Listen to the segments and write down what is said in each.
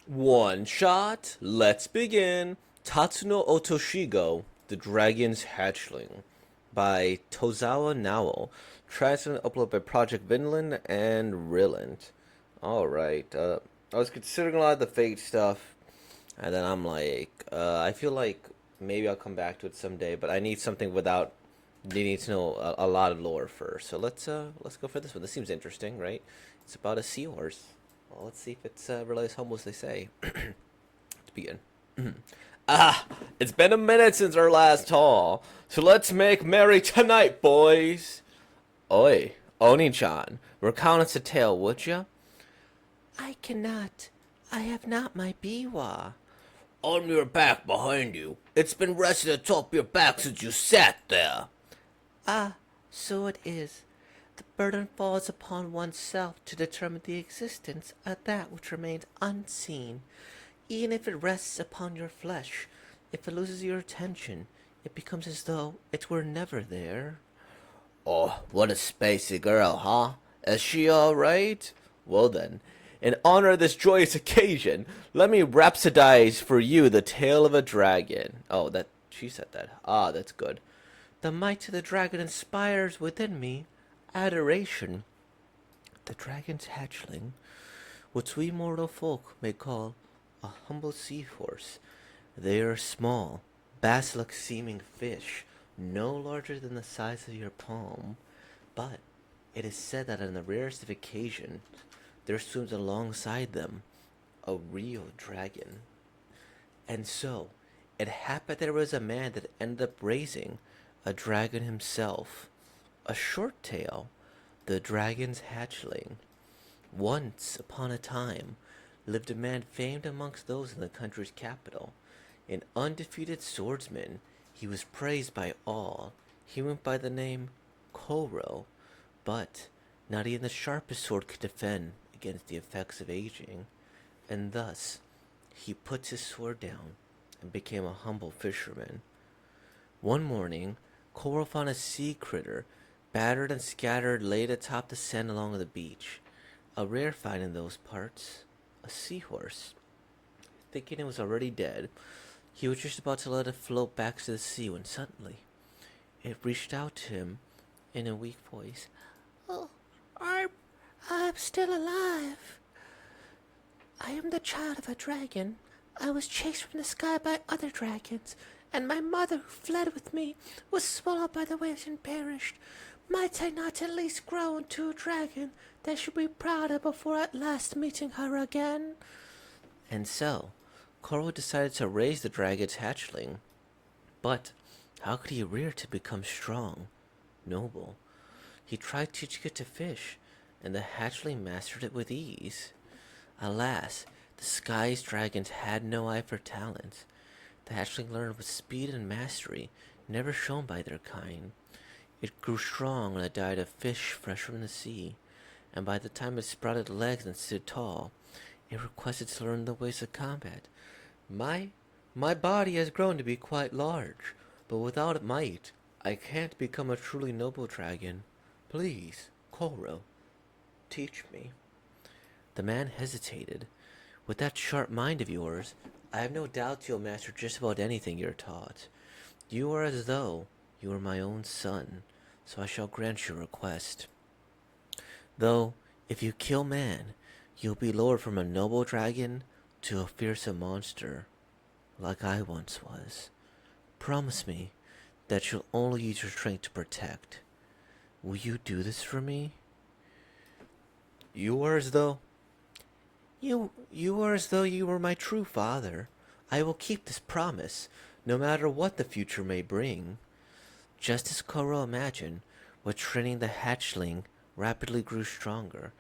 One shot. Let's begin. Tatsuno Otoshigo, The Dragon's Hatchling, by Tozawa Naoe. Translated and uploaded by Project Vinland and Rilland. Alright, I was considering a lot of the fate stuff, and then I'm like, I feel like maybe I'll come back to it someday, but I need something without needing to know a lot of lore first. So let's go for this one. This seems interesting, right? It's about a seahorse. Well, let's see if it's really as humble as they say. To begin. Ah, it's been a minute since our last haul, so let's make merry tonight, boys. Oi, Oni-chan, recount us a tale, would ya? I cannot. I have not my biwa. On your back behind you. It's been resting atop your back since you sat there. Ah, so it is. The burden falls upon oneself to determine the existence of that which remains unseen. Even if it rests upon your flesh, if it loses your attention, it becomes as though it were never there. Oh, what a spacey girl, huh? Is she alright? Well then, in honor of this joyous occasion, let me rhapsodize for you the tale of a dragon. Oh, that she said that. Ah, that's good. The might of the dragon inspires within me adoration. The dragon's hatchling, which we mortal folk may call a humble seahorse. They are small, basilisk-seeming fish, no larger than the size of your palm, but it is said that on the rarest of occasions there swims alongside them a real dragon. And so, it happened there was a man that ended up raising a dragon himself. A short tale, the dragon's hatchling. Once upon a time lived a man famed amongst those in the country's capital. An undefeated swordsman, he was praised by all. He went by the name Koro, but not even the sharpest sword could defend against the effects of aging, and thus he put his sword down and became a humble fisherman. One morning, Koro found a sea critter, battered and scattered, laid atop the sand along the beach. A rare find in those parts, a seahorse. Thinking it was already dead, he was just about to let it float back to the sea when suddenly it reached out to him in a weak voice. Oh, I'm, I'm still alive. I am the child of a dragon. I was chased from the sky by other dragons, and my mother, who fled with me, was swallowed by the waves and perished. Might I not at least grow into a dragon that should be proud of before at last meeting her again? And so, Koro decided to raise the dragon's hatchling. But how could he rear it to become strong, noble? He tried teaching it to fish, and the hatchling mastered it with ease. Alas, the sky's dragons had no eye for talent. The hatchling learned with speed and mastery, never shown by their kind. It grew strong on a diet of fish fresh from the sea, and by the time it sprouted legs and stood tall, it requested to learn the ways of combat. My my body has grown to be quite large, but without might, I can't become a truly noble dragon. Please, Koro, teach me. The man hesitated. With that sharp mind of yours, I have no doubt you'll master just about anything you're taught. You are as though you were my own son, so I shall grant your request. Though, if you kill man, you'll be lowered from a noble dragon to a fearsome monster, like I once was. Promise me that you'll only use your strength to protect. Will you do this for me? You are as though you are as though you were my true father. I will keep this promise, no matter what the future may bring. Just as Koro imagined, with training the hatchling rapidly grew stronger.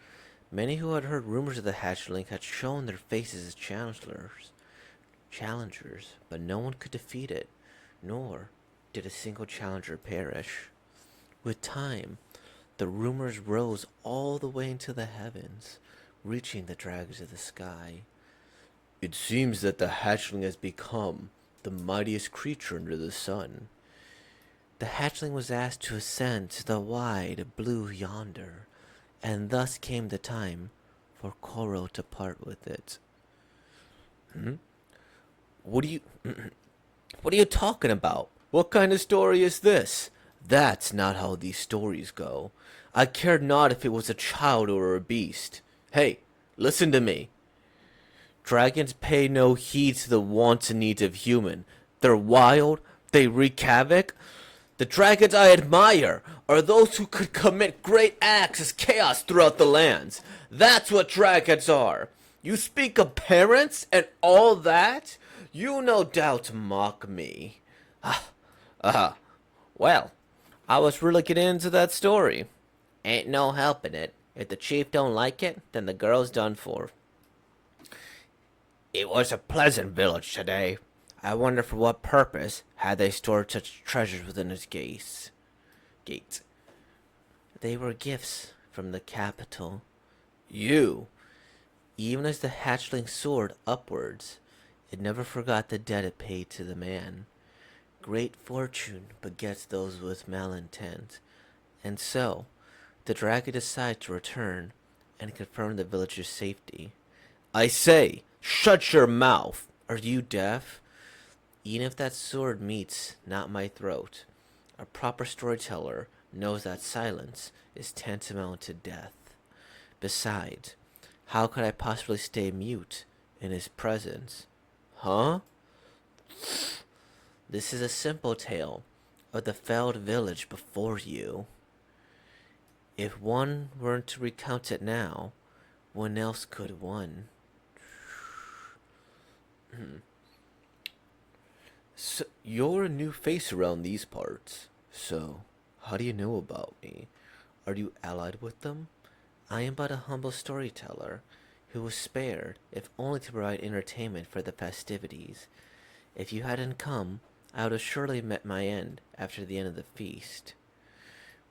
Many who had heard rumors of the hatchling had shown their faces as challengers, but no one could defeat it, nor did a single challenger perish. With time, the rumors rose all the way into the heavens, reaching the dragons of the sky. It seems that the hatchling has become the mightiest creature under the sun. The hatchling was asked to ascend to the wide blue yonder, and thus came the time for Koro to part with it. What are you what are you talking about? What kind of story is this? That's not how these stories go. I cared not if it was a child or a beast. Hey, listen to me. Dragons pay no heed to the wants and needs of human. They're wild, they wreak havoc. The dragons I admire are those who could commit great acts as chaos throughout the lands. That's what dragons are. You speak of parents and all that? You no doubt mock me. Well, I was really getting into that story. Ain't no helping it. If the chief don't like it, then the girl's done for. It was a pleasant village today. I wonder for what purpose had they stored such treasures within its gates. They were gifts from the capital. You, even as the hatchling soared upwards, it never forgot the debt it paid to the man. Great fortune begets those with malintent, and so the dragon decided to return and confirm the villager's safety. I say, shut your mouth! Are you deaf? Even if that sword meets not my throat, a proper storyteller knows that silence is tantamount to death. Besides, how could I possibly stay mute in his presence? Huh? This is a simple tale of the felled village before you. If one weren't to recount it now, when else could one? So, you're a new face around these parts. So, how do you know about me? Are you allied with them? I am but a humble storyteller who was spared, if only to provide entertainment for the festivities. If you hadn't come, I would have surely met my end after the end of the feast.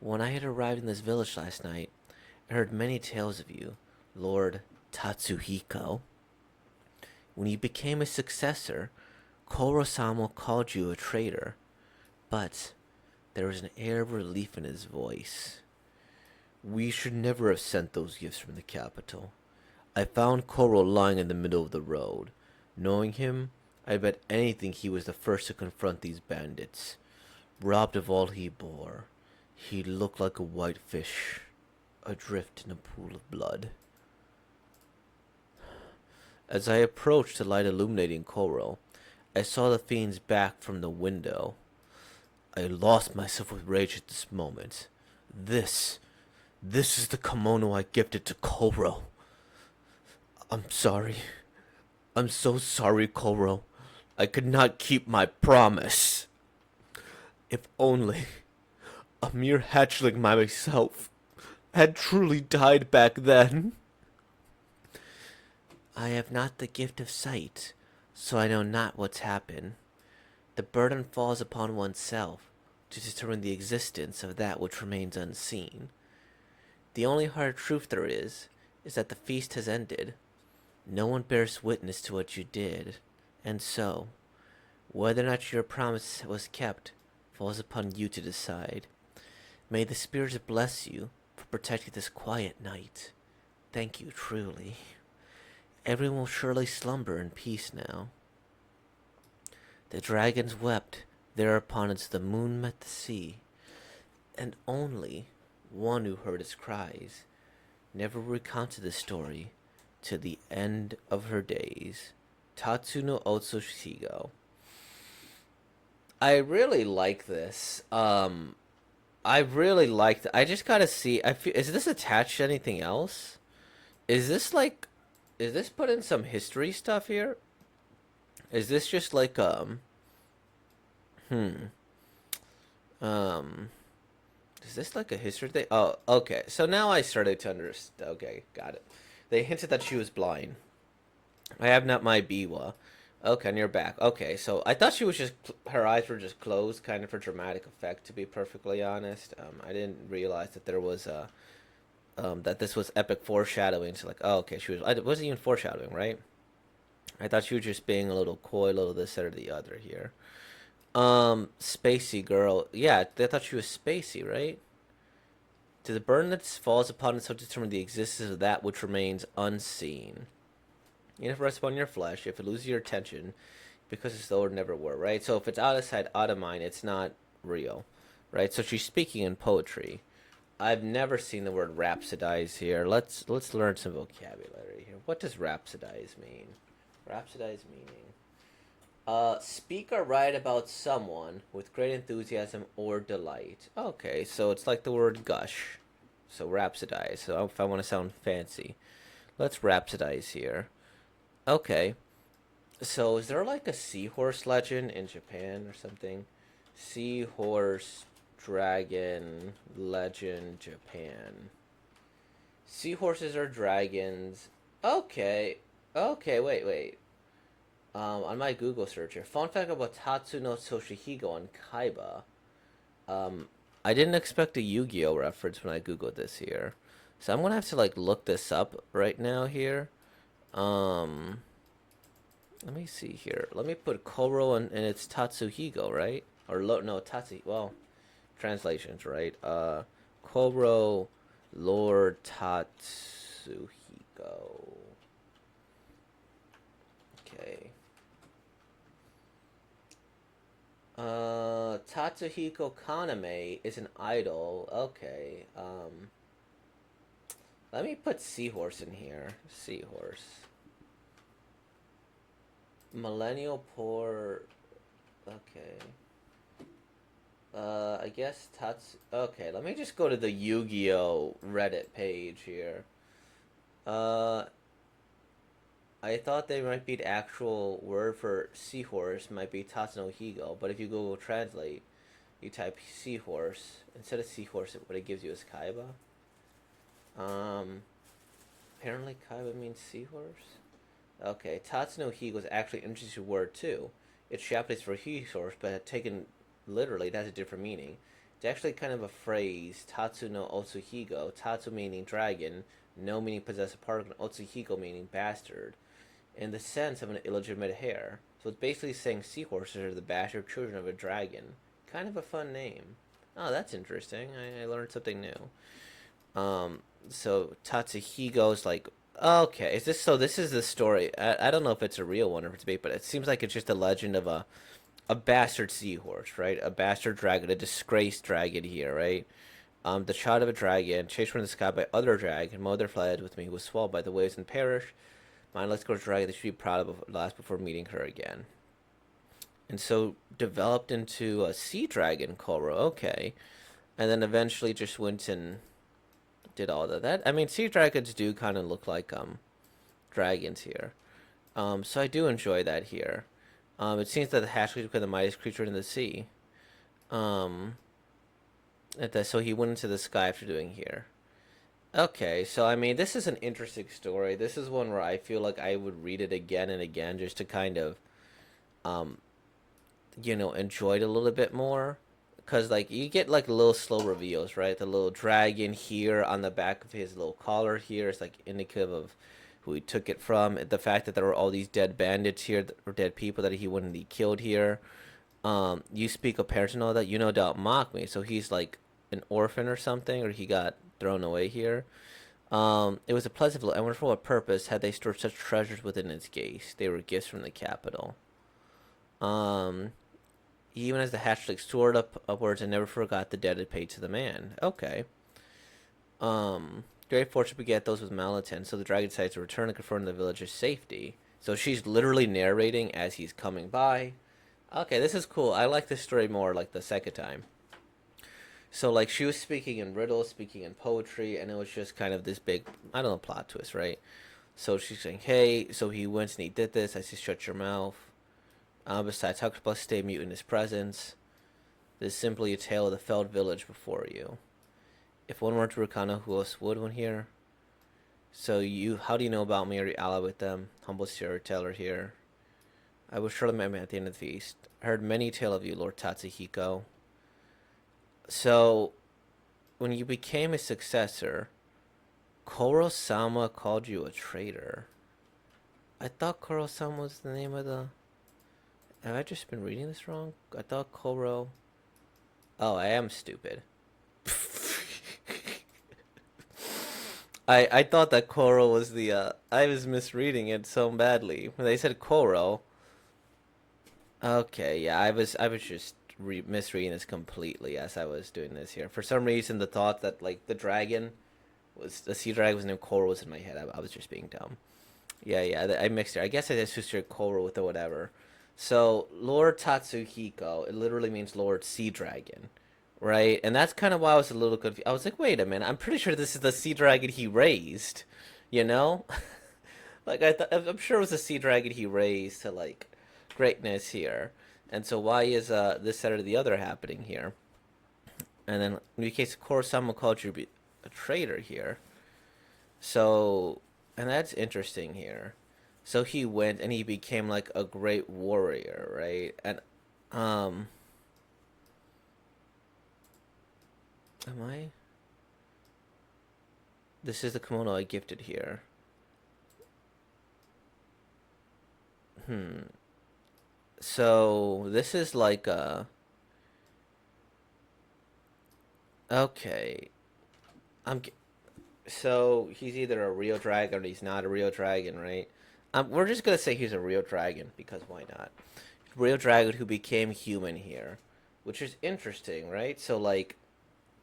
When I had arrived in this village last night, I heard many tales of you, Lord Tatsuhiko. When you became a successor, Koro-sama called you a traitor, but there was an air of relief in his voice. We should never have sent those gifts from the capital. I found Koro lying in the middle of the road. Knowing him, I bet anything he was the first to confront these bandits. Robbed of all he bore, he looked like a white fish, adrift in a pool of blood. As I approached the light illuminating Koro, I saw the fiend's back from the window. I lost myself with rage at this moment. This is the kimono I gifted to Koro. I'm sorry. I'm so sorry, Koro. I could not keep my promise. If only a mere hatchling myself had truly died back then. I have not the gift of sight, so I know not what's happened. The burden falls upon oneself to determine the existence of that which remains unseen. The only hard truth there is that the feast has ended. No one bears witness to what you did, and so, whether or not your promise was kept falls upon you to decide. May the spirits bless you for protecting this quiet night. Thank you truly. Everyone will surely slumber in peace now. The dragons wept thereupon as the moon met the sea, and only one who heard his cries never recounted the story to the end of her days. Tatsuno Otsoshigo. I really like this. I really like I just gotta see. Is this attached to anything else? Is this like? Is this put in some history stuff here? Is this just like is this like a history thing? Oh, okay. So now I started to understand. Okay, got it. They hinted that she was blind. I have not my biwa. Okay, and you're back. Okay, so I thought she was just her eyes were just closed, kind of for dramatic effect. To be perfectly honest, I didn't realize that there was a that this was epic foreshadowing. So like, oh, okay, she was. It wasn't even foreshadowing, right? I thought she was just being a little coy, a little this or the other here. Spacey girl. Yeah, they thought she was spacey, right? To the burden that falls upon itself to determine the existence of that which remains unseen. Even if it rests upon your flesh, if it loses your attention, because it's the or never were, right? So if it's out of sight, out of mind, it's not real, right? So she's speaking in poetry. I've never seen the word rhapsodize here. Let's learn some vocabulary here. What does rhapsodize mean? Rhapsodize meaning. Speak or write about someone with great enthusiasm or delight. Okay, so it's like the word gush. So rhapsodize. So if I want to sound fancy, let's rhapsodize here. Okay. So is there like a seahorse legend in Japan or something? Seahorse dragon legend Japan. Seahorses are dragons. Okay. Okay, wait. On my Google search here. Fun fact about Tatsu no Toshihiko and Kaiba. Um, I didn't expect a Yu-Gi-Oh reference when I Googled this here. So I'm gonna have to like look this up right now here. Um, Let me see here. Let me put Koro and it's Tatsuhigo, right? Or no, Tatsu. Well, translations, right? Koro, Lord Tatsuhigo. Okay. Tatsuhiko Kaname is an idol. Okay. Let me put Seahorse in here. Seahorse. Millennial poor. Okay. I guess Tats. Okay, let me just go to the Yu-Gi-Oh Reddit page here. Uh, I thought there might be the actual word for seahorse might be Tatsuno Higo, but if you Google Translate, you type seahorse instead of seahorse, what it gives you is Kaiba. Um, Apparently Kaiba means seahorse. Okay, Tatsuno Higo is actually an interesting word too. It's Japanese for he-horse, but taken literally, it has a different meaning. It's actually kind of a phrase, Tatsu no Otsuhigo, Tatsu meaning dragon, no meaning possessive particle, Otsuhigo meaning bastard, in the sense of an illegitimate heir. So it's basically saying seahorses are the bastard children of a dragon. Kind of a fun name. Oh, that's interesting. I learned something new. So Tatsuhigo is like, okay, is this so? This is the story. I don't know if it's a real one or if it's bait, but it seems like it's just a legend of a bastard seahorse, right? A bastard dragon, a disgraced dragon here, right? The child of a dragon, chased from the sky by other dragon, mother fled with me, who was swallowed by the waves and perished. Mine let's go to dragon that should be proud of last before meeting her again. And so developed into a sea dragon, Koro, okay. And then eventually just went and did all of that. I mean, sea dragons do kind of look like dragons here. So I do enjoy that here. It seems that the hatchling became the mightiest creature in the sea. Um, so he went into the sky after doing here. Okay, so I mean, this is an interesting story. This is one where I feel like I would read it again and again just to kind of, um, enjoy it a little bit more. Because, like, you get, like, little slow reveals, right? The little dragon here on the back of his little collar here is, like, indicative of who he took it from. The fact that there were all these dead bandits here, or dead people that he wouldn't be killed here. You speak of parents and all that, you no doubt mock me. So he's, like, an orphan or something, or he got thrown away here. It was a pleasant and wonder for what purpose had they stored such treasures within its gates. They were gifts from the capital. Um, Even as the hatchling soared upwards and never forgot the debt it paid to the man. Okay. Great fortune begat those with malintent, so the dragon decides to return and confirm the village's safety. So she's literally narrating as he's coming by. Okay, this is cool. I like this story more like the second time. So like she was speaking in riddles, speaking in poetry, and it was just kind of this big, I don't know, plot twist, right? So she's saying, hey, so he went and he did this. I said, shut your mouth. Besides, how could plus stay mute in his presence? This is simply a tale of the felled village before you. If one were to recount, who else would one here? So how do you know about me? Are you ally with them? Humble storyteller here. I was surely met me at the end of the feast. I heard many tale of you, Lord Tatsuhiko. So, when you became his successor, Koro-sama called you a traitor. I thought Koro-sama was the name of the... Have I just been reading this wrong? I thought Koro... Oh, I am stupid. I thought that Koro was the I was misreading it so badly. When they said Koro, okay, yeah, I was just misreading this completely as I was doing this here. For some reason, the thought that like the dragon was the sea dragon was named Koro was in my head. I was just being dumb. Yeah, yeah, I mixed it. I guess I just switched Koro with the whatever. So Lord Tatsuhiko, it literally means Lord Sea Dragon, right? And that's kind of why I was a little confused. I was like, wait a minute, I'm pretty sure this is the sea dragon he raised, you know? Like I'm sure it was a sea dragon he raised to like greatness here. And so why is this that or the other happening here? And then in the case of Kurosama called you a traitor here. So and that's interesting here. So he went and he became like a great warrior, right? And um am I this is the kimono I gifted here. Hmm. So this is like a okay. I'm so he's either a real dragon or he's not a real dragon, right? We're just gonna say he's a real dragon because why not? Real dragon who became human here, which is interesting, right? So like,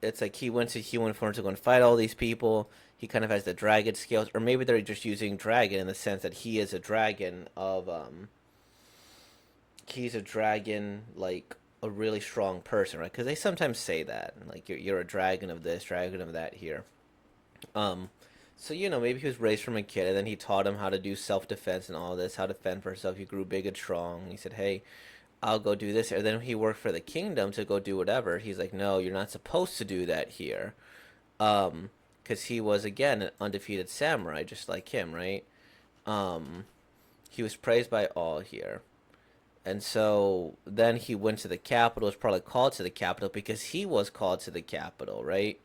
it's like he went to human form to go and fight all these people. He kind of has the dragon scales, or maybe they're just using dragon in the sense that he is a dragon of he's a dragon like a really strong person, right? Because they sometimes say that like you're a dragon of this, dragon of that here. Um, so maybe he was raised from a kid, and then he taught him how to do self defense and all this, how to fend for himself. He grew big and strong. And he said, "Hey, I'll go do this." And then he worked for the kingdom to go do whatever. He's like, "No, you're not supposed to do that here," because he was again an undefeated samurai, just like him, right? Um, he was praised by all here. And so then he went to the capital, was probably called to the capital because he was called to the capital, right?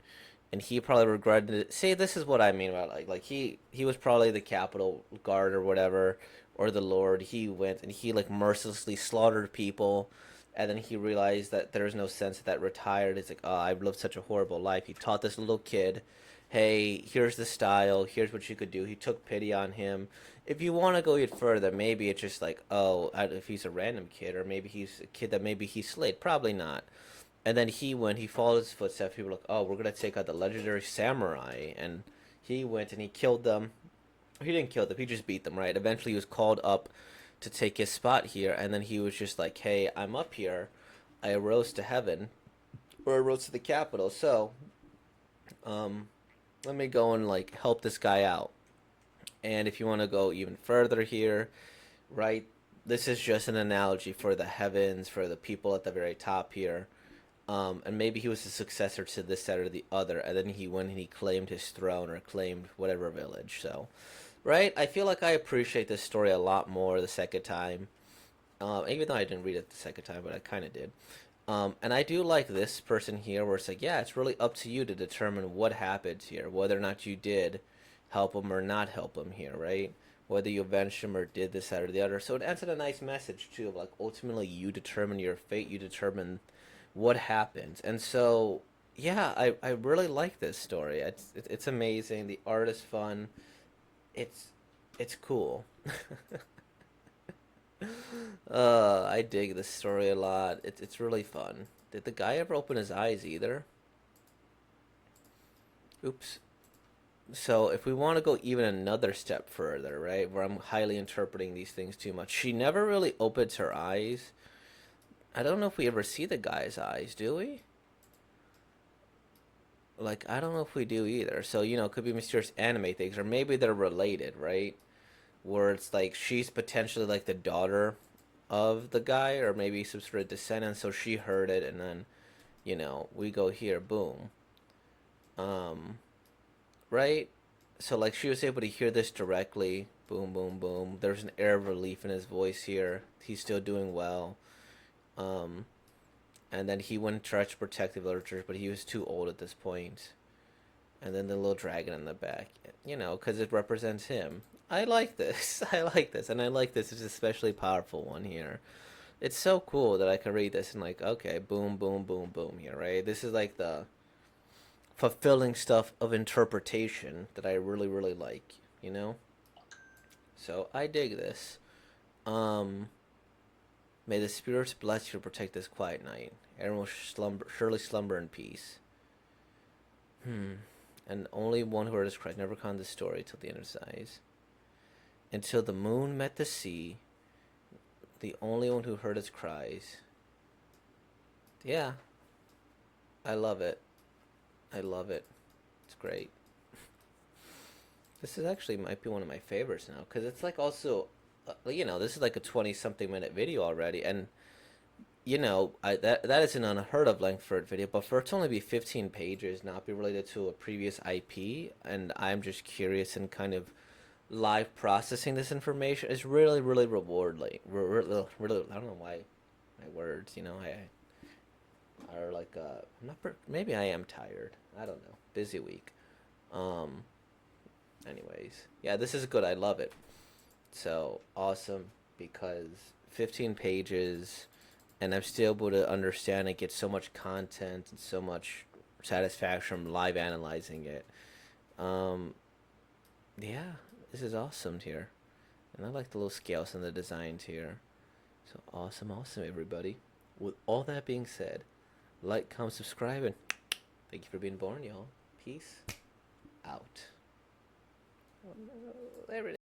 And he probably regretted it. See, this is what I mean about like he was probably the capital guard or whatever, or the lord. He went and he like mercilessly slaughtered people, and then he realized that there's no sense that retired. It's like, oh, I've lived such a horrible life. He taught this little kid, hey, here's the style. Here's what you could do. He took pity on him. If you want to go yet further, maybe it's just like, oh, if he's a random kid, or maybe he's a kid that maybe he slayed. Probably not. And then when he followed his footsteps, people were like, "Oh, we're gonna take out the legendary samurai," and he went and he killed them. He didn't kill them; he just beat them. Right. Eventually, he was called up to take his spot here, and then he was just like, "Hey, I'm up here. I arose to heaven, or I rose to the capital. So, um, let me go and like help this guy out." And if you want to go even further here, right? This is just an analogy for the heavens, for the people at the very top here. And maybe he was the successor to this, that, or the other, and then he went and he claimed his throne or claimed whatever village. So, right? I feel like I appreciate this story a lot more the second time. Even though I didn't read it the second time, but I kind of did. And I do like this person here, where it's like, yeah, it's really up to you to determine what happens here, whether or not you did help him or not help him here, right? Whether you avenged him or did this, that, or the other. So it ends in a nice message too, of like ultimately you determine your fate, you determine what happens. And so, yeah, I really like this story. It's amazing. The art is fun. It's it's cool. I dig this story a lot. It's really fun. Did the guy ever open his eyes either? Oops. So if we want to go even another step further, right, where I'm highly interpreting these things too much, she never really opens her eyes. I don't know if we ever see the guy's eyes, do we? Like, I don't know if we do either. So, it could be mysterious anime things, or maybe they're related, right? Where it's like she's potentially like the daughter of the guy, or maybe some sort of descendant, so she heard it, and then, we go here, boom. Um, right? So, like, she was able to hear this directly, boom, boom, boom. There's an air of relief in his voice here. He's still doing well. Um, and then he went and tried to protect the villagers, but he was too old at this point. And then the little dragon in the back, because it represents him. I like this. I like this, and I like this. It's an especially powerful one here. It's so cool that I can read this and like, okay, boom, boom, boom, boom here, right? This is like the fulfilling stuff of interpretation that I really, really like, you know? So I dig this. Um, May the spirits bless you to protect this quiet night. Everyone will surely slumber in peace. And only one who heard his cries never calmed the story till the end of his eyes. Until the moon met the sea, the only one who heard his cries. Yeah, I love it. I love it. It's great. This is actually might be one of my favorites now because it's like also, this is like a 20 something minute video already, and that is an unheard of length for a video, but for it to only be 15 pages, not be related to a previous IP, and I'm just curious and kind of live processing this information is really, really rewarding. Really, really, I don't know why my words, I are like, I'm not, maybe I am tired. I don't know. Busy week. Um, Anyways, yeah, this is good. I love it. So awesome because 15 pages and I'm still able to understand and get so much content and so much satisfaction from live analyzing it. Um, yeah, this is awesome here. And I like the little scales and the designs here. So awesome, awesome, everybody. With all that being said, like, comment, subscribe, and thank you for being born, y'all. Peace out. There it is.